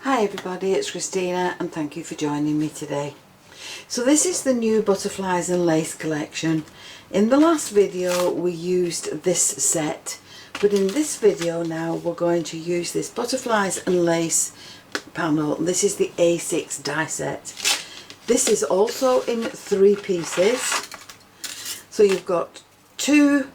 Hi everybody, it's Christina and thank you for joining me today. So this is the new Butterflies and Lace collection. In the last video we used this set, but in this video now we're going to use this Butterflies and Lace panel. This is the A6 die set. This is also in 3 pieces. So you've got 2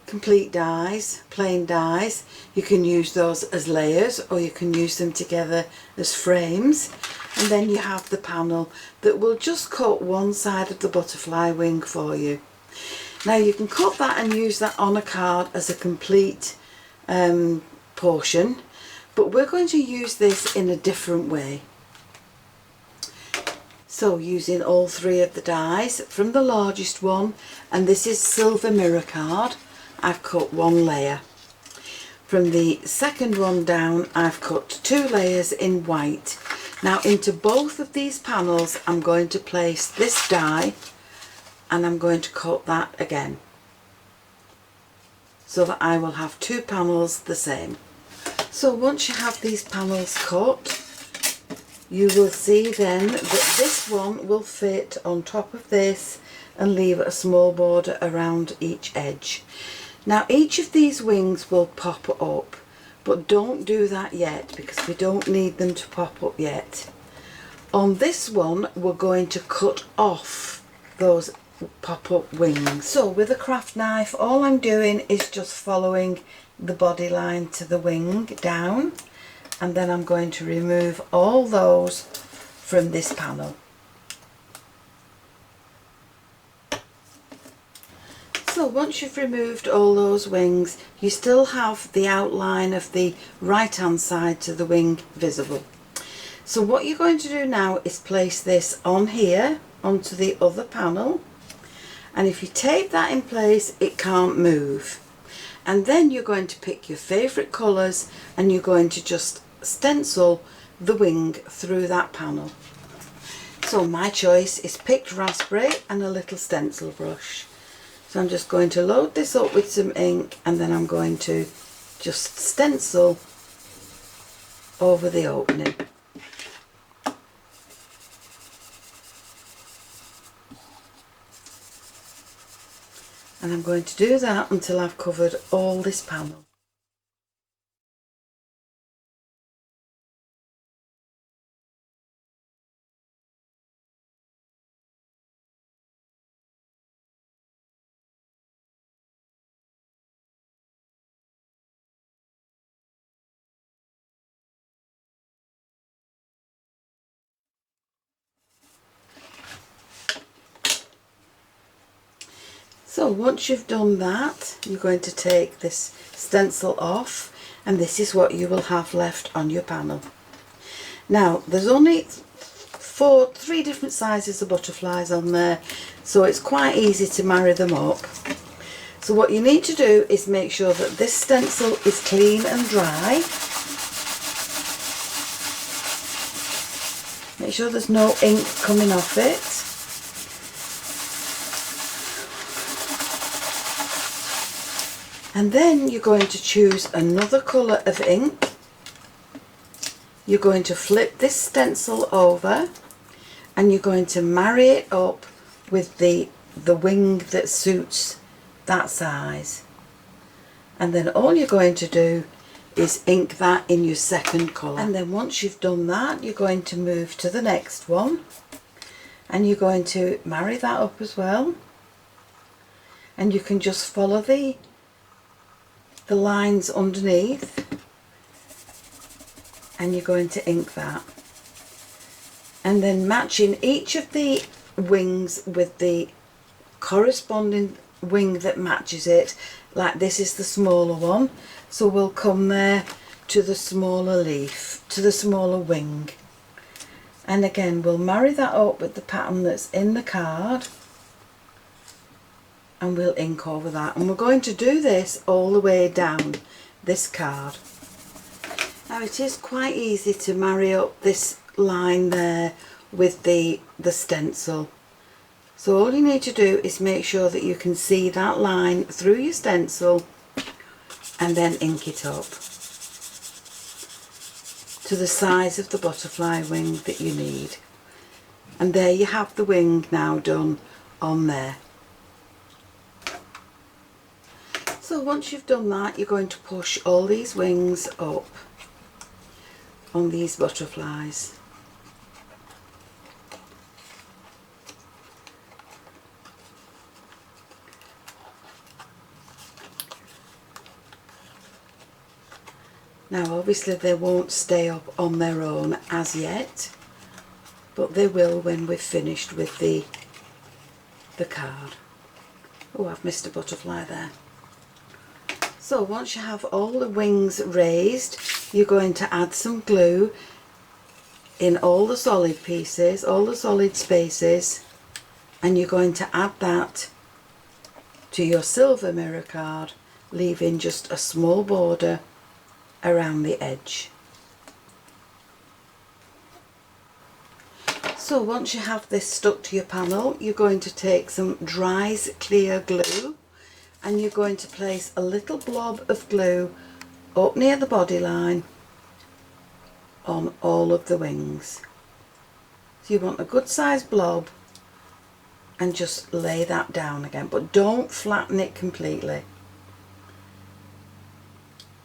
complete dies, plain dies. You can use those as layers or you can use them together as frames, and then you have the panel that will just cut one side of the butterfly wing for you. Now you can cut that and use that on a card as a complete portion, but we're going to use this in a different way. So using all 3 of the dies from the largest one, and this is silver mirror card, I've cut 1 layer. From the second one down I've cut 2 layers in white. Now into both of these panels I'm going to place this die and I'm going to cut that again, so that I will have 2 panels the same. So once you have these panels cut, you will see then that this one will fit on top of this and leave a small border around each edge. Now each of these wings will pop up, but don't do that yet because we don't need them to pop up yet. On this one we're going to cut off those pop-up wings. So with a craft knife all I'm doing is just following the body line to the wing down, and then I'm going to remove all those from this panel. So once you've removed all those wings, you still have the outline of the right hand side to the wing visible. So what you're going to do now is place this on here onto the other panel, and if you tape that in place it can't move. And then you're going to pick your favourite colours and you're going to just stencil the wing through that panel. So my choice is picked raspberry and a little stencil brush. So I'm just going to load this up with some ink and then I'm going to just stencil over the opening. And I'm going to do that until I've covered all this panel. So once you've done that, you're going to take this stencil off, and this is what you will have left on your panel. Now there's only 3 different sizes of butterflies on there, so it's quite easy to marry them up. So what you need to do is make sure that this stencil is clean and dry. Make sure there's no ink coming off it. And then you're going to choose another colour of ink. You're going to flip this stencil over and you're going to marry it up with the wing that suits that size. And then all you're going to do is ink that in your second colour. And then once you've done that, you're going to move to the next one and you're going to marry that up as well. And you can just follow the lines underneath and you're going to ink that, and then matching each of the wings with the corresponding wing that matches it. Like this is the smaller one, so we'll come there to the smaller leaf, to the smaller wing, and again we'll marry that up with the pattern that's in the card and we'll ink over that, and we're going to do this all the way down this card. Now it is quite easy to marry up this line there with the stencil. So all you need to do is make sure that you can see that line through your stencil and then ink it up. to the size of the butterfly wing that you need. And there you have the wing now done on there. So once you've done that, you're going to push all these wings up on these butterflies. Now obviously they won't stay up on their own as yet, but they will when we've finished with the card. Oh, I've missed a butterfly there. So once you have all the wings raised, you're going to add some glue in all the solid pieces, all the solid spaces, and you're going to add that to your silver mirror card, leaving just a small border around the edge. So once you have this stuck to your panel, you're going to take some Dry's clear glue and you're going to place a little blob of glue up near the body line on all of the wings. So you want a good sized blob and just lay that down again, but don't flatten it completely.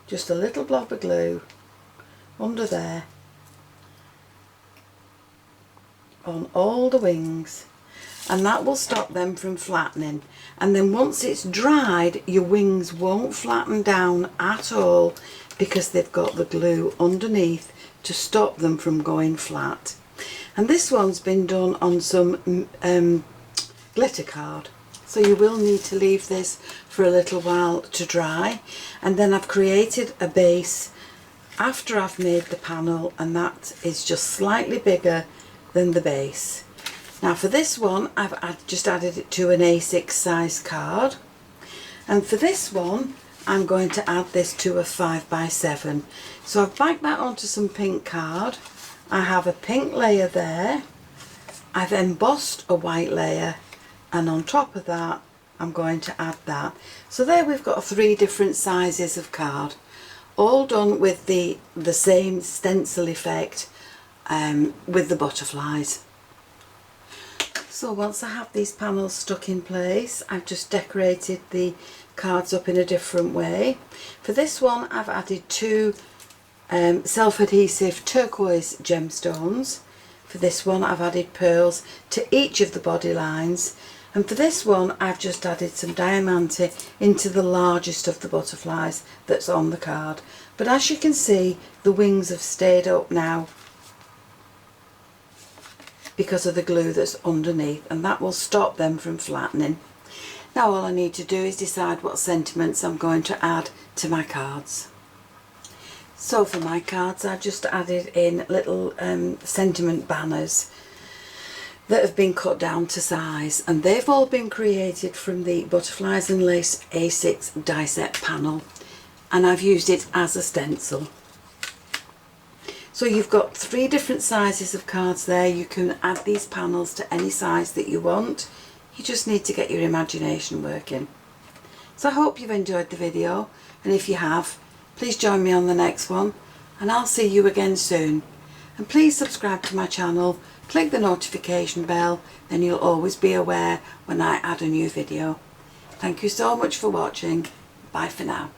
Just a little blob of glue under there on all the wings, and that will stop them from flattening. And then once it's dried, your wings won't flatten down at all because they've got the glue underneath to stop them from going flat. And this one's been done on some glitter card, so you will need to leave this for a little while to dry. And then I've created a base after I've made the panel, and that is just slightly bigger than the base. Now for this one, I've just added it to an A6 size card, and for this one I'm going to add this to a 5x7. So I've backed that onto some pink card. I have a pink layer there, I've embossed a white layer, and on top of that I'm going to add that. So there we've got 3 different sizes of card, all done with the same stencil effect with the butterflies. So once I have these panels stuck in place, I've just decorated the cards up in a different way. For this one I've added 2 self-adhesive turquoise gemstones. For this one I've added pearls to each of the body lines, and for this one I've just added some diamante into the largest of the butterflies that's on the card. But as you can see, the wings have stayed up now because of the glue that's underneath, and that will stop them from flattening. Now all I need to do is decide what sentiments I'm going to add to my cards. So for my cards I just added in little sentiment banners that have been cut down to size, and they've all been created from the Butterflies and Lace A6 die set panel, and I've used it as a stencil. So you've got 3 different sizes of cards there. You can add these panels to any size that you want. You just need to get your imagination working. So I hope you've enjoyed the video, and if you have, please join me on the next one, and I'll see you again soon. And please subscribe to my channel, click the notification bell, then you'll always be aware when I add a new video. Thank you so much for watching. Bye for now.